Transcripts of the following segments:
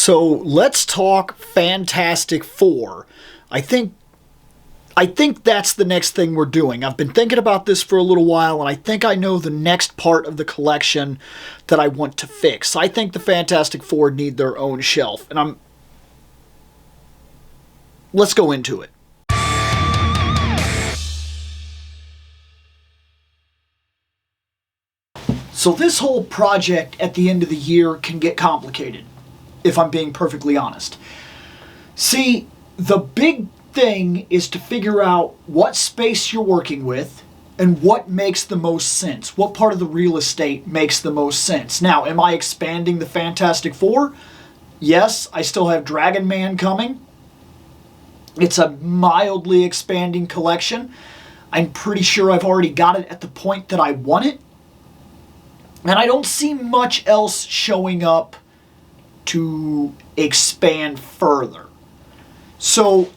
So let's talk Fantastic Four. I think that's the next thing we're doing. I've been thinking about this for a little while, and I think I know the next part of the collection that I want to fix. I think the Fantastic Four need their own shelf, and let's go into it. So this whole project at the end of the year can get complicated, if I'm being perfectly honest. See, the big thing is to figure out what space you're working with and what makes the most sense. What part of the real estate makes the most sense? Now, am I expanding the Fantastic Four? Yes, I still have Dragon Man coming. It's a mildly expanding collection. I'm pretty sure I've already got it at the point that I want it. And I don't see much else showing up to expand further. So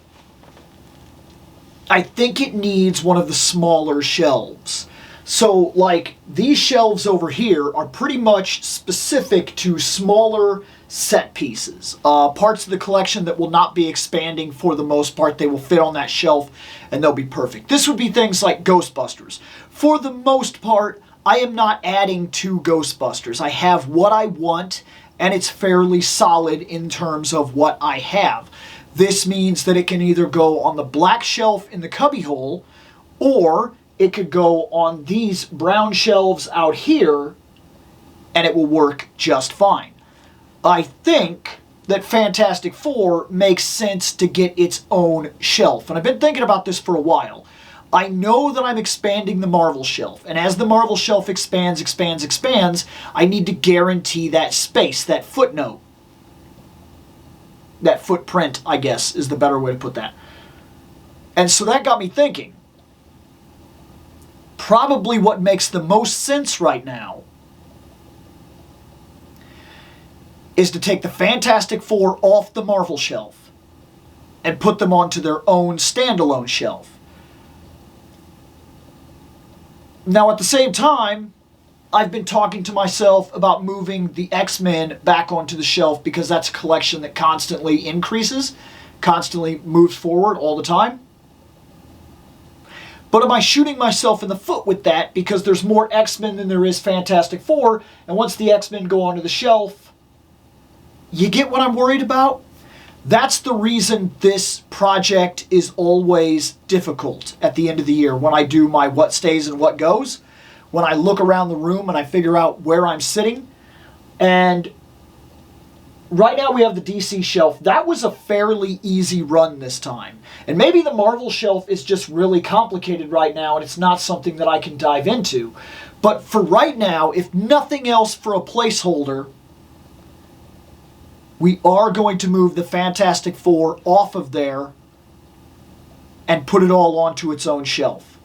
I think it needs one of the smaller shelves. So like these shelves over here are pretty much specific to smaller set pieces. Parts of the collection that will not be expanding for the most part. They will fit on that shelf and they'll be perfect. This would be things like Ghostbusters. For the most part, I am not adding to Ghostbusters. I have what I want, and it's fairly solid in terms of what I have. This means that it can either go on the black shelf in the cubbyhole, or it could go on these brown shelves out here, and it will work just fine. I think that Fantastic Four makes sense to get its own shelf, and I've been thinking about this for a while. I know that I'm expanding the Marvel shelf, and as the Marvel shelf expands, I need to guarantee that space, that footnote. That footprint, I guess, is the better way to put that. And so that got me thinking. Probably what makes the most sense right now is to take the Fantastic Four off the Marvel shelf and put them onto their own standalone shelf. Now, at the same time, I've been talking to myself about moving the X-Men back onto the shelf because that's a collection that constantly increases, constantly moves forward all the time. But am I shooting myself in the foot with that because there's more X-Men than there is Fantastic Four, and once the X-Men go onto the shelf, you get what I'm worried about? That's the reason this project is always difficult at the end of the year when I do my what stays and what goes. When I look around the room and I figure out where I'm sitting. And right now we have the DC shelf. That was a fairly easy run this time. And maybe the Marvel shelf is just really complicated right now and it's not something that I can dive into. But for right now, if nothing else for a placeholder, we are going to move the Fantastic Four off of there and put it all onto its own shelf.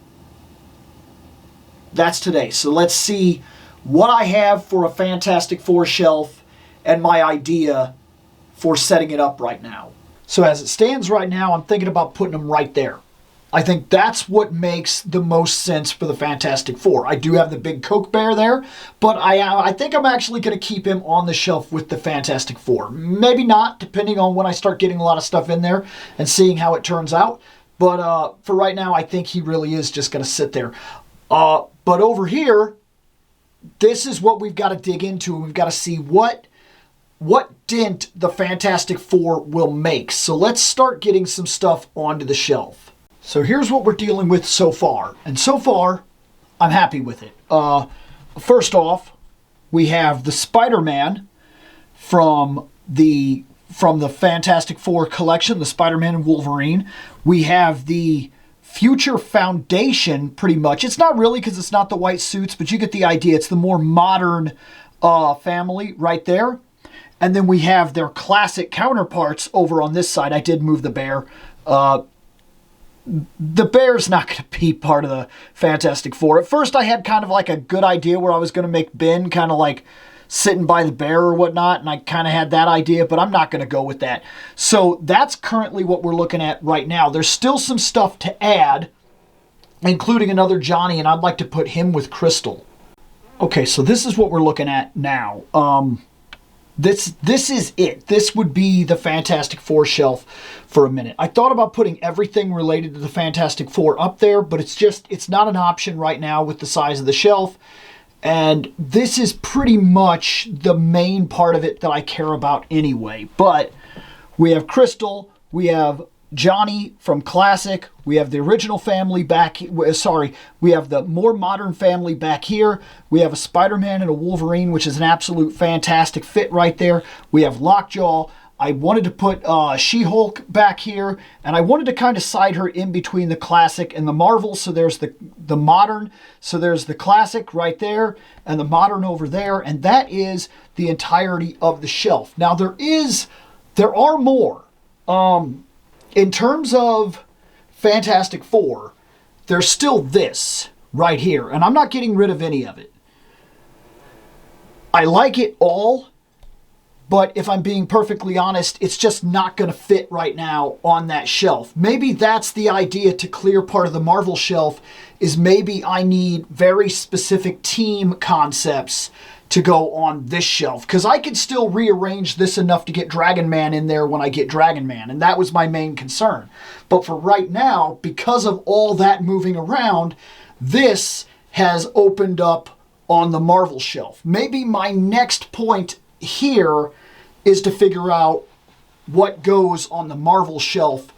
That's today. So let's see what I have for a Fantastic Four shelf and my idea for setting it up right now. So as it stands right now, I'm thinking about putting them right there. I think that's what makes the most sense for the Fantastic Four. I do have the big Coke Bear there, but I think I'm actually going to keep him on the shelf with the Fantastic Four. Maybe not, depending on when I start getting a lot of stuff in there and seeing how it turns out. But for right now, I think he really is just going to sit there. But over here, this is what we've got to dig into. We've got to see what dent the Fantastic Four will make. So let's start getting some stuff onto the shelf. So here's what we're dealing with so far. And so far, I'm happy with it. First off, we have the Spider-Man from the Fantastic Four collection, the Spider-Man and Wolverine. We have the Future Foundation, pretty much. It's not really because it's not the white suits, but you get the idea. It's the more modern family right there. And then we have their classic counterparts over on this side. I did move the bear. The bear's not going to be part of the Fantastic Four. At first, I had kind of like a good idea where I was going to make Ben kind of like sitting by the bear or whatnot, and I kind of had that idea, but I'm not going to go with that. So that's currently what we're looking at right now. There's still some stuff to add, including another Johnny, and I'd like to put him with Crystal. Okay, so this is what we're looking at now. This is it. This would be the Fantastic Four shelf for a minute. I thought about putting everything related to the Fantastic Four up there, but it's not an option right now with the size of the shelf. And this is pretty much the main part of it that I care about anyway. But we have Crystal, we have Johnny from Classic, we have the original family back, we have the more modern family back here, we have a Spider-Man and a Wolverine, which is an absolute fantastic fit right there, we have Lockjaw. I wanted to put She-Hulk back here, and I wanted to kind of side her in between the Classic and the Marvel. So there's the modern, so there's the Classic right there, and the modern over there, and that is the entirety of the shelf. Now there are more. In terms of Fantastic Four, there's still this right here, and I'm not getting rid of any of it. I like it all, but if I'm being perfectly honest, it's just not going to fit right now on that shelf. Maybe that's the idea to clear part of the Marvel shelf, is maybe I need very specific team concepts to go on this shelf, because I could still rearrange this enough to get Dragon Man in there when I get Dragon Man, and that was my main concern. But for right now, because of all that moving around, this has opened up on the Marvel shelf. Maybe my next point here is to figure out what goes on the Marvel shelf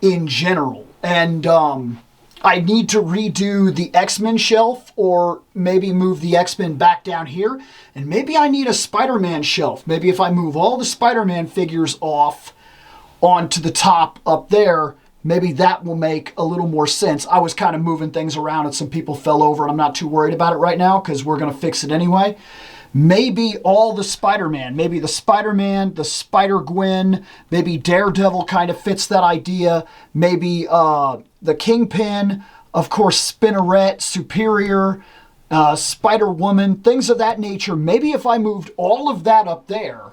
in general. And I need to redo the X-Men shelf, or maybe move the X-Men back down here. And maybe I need a Spider-Man shelf. Maybe if I move all the Spider-Man figures off onto the top up there, maybe that will make a little more sense. I was kind of moving things around and some people fell over, and I'm not too worried about it right now because we're going to fix it anyway. Maybe all the Spider-Man, maybe the Spider-Man, the Spider-Gwen, maybe Daredevil kind of fits that idea. Maybe the Kingpin, of course, Spinneret, Superior, Spider-Woman, things of that nature. Maybe if I moved all of that up there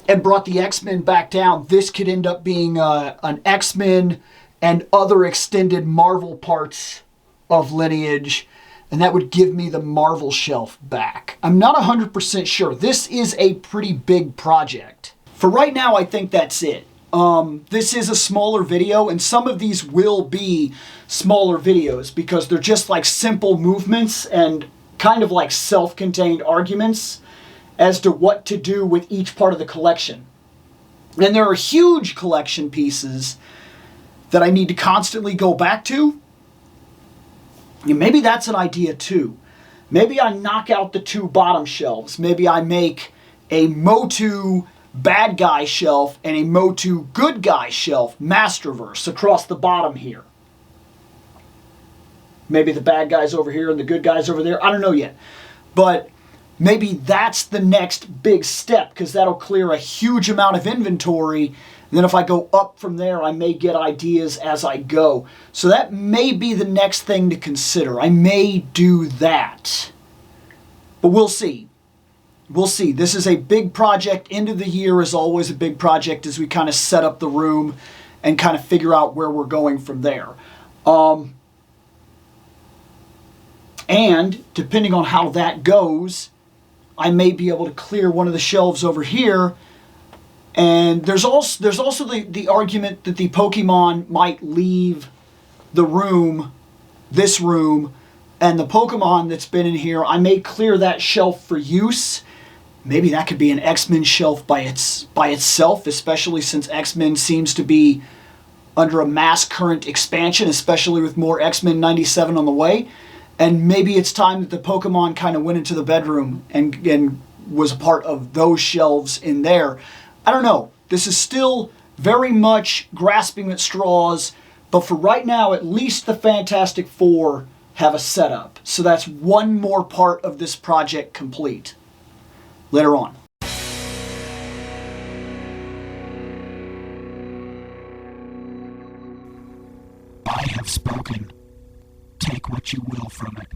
and brought the X-Men back down, this could end up being an X-Men and other extended Marvel parts of Lineage, and that would give me the Marvel shelf back. I'm not 100% sure. This is a pretty big project. For right now, I think that's it. This is a smaller video, and some of these will be smaller videos because they're just like simple movements and kind of like self-contained arguments as to what to do with each part of the collection. And there are huge collection pieces that I need to constantly go back to. And maybe that's an idea too. Maybe I knock out the two bottom shelves. Maybe I make a Motu bad guy shelf and a Motu good guy shelf, Masterverse, across the bottom here. Maybe the bad guys over here and the good guys over there. I don't know yet. But maybe that's the next big step, because that'll clear a huge amount of inventory. And then if I go up from there, I may get ideas as I go. So that may be the next thing to consider. I may do that. But we'll see. We'll see. This is a big project. End of the year is always a big project as we kind of set up the room and kind of figure out where we're going from there. And depending on how that goes, I may be able to clear one of the shelves over here. And there's also the argument that the Pokemon might leave the room, this room, and the Pokemon that's been in here, I may clear that shelf for use. Maybe that could be an X-Men shelf by itself, especially since X-Men seems to be under a mass current expansion, especially with more X-Men 97 on the way. And maybe it's time that the Pokemon kind of went into the bedroom and was a part of those shelves in there. I don't know. This is still very much grasping at straws, but for right now, at least the Fantastic Four have a setup. So that's one more part of this project complete. Later on. I have spoken. Take what you will from it.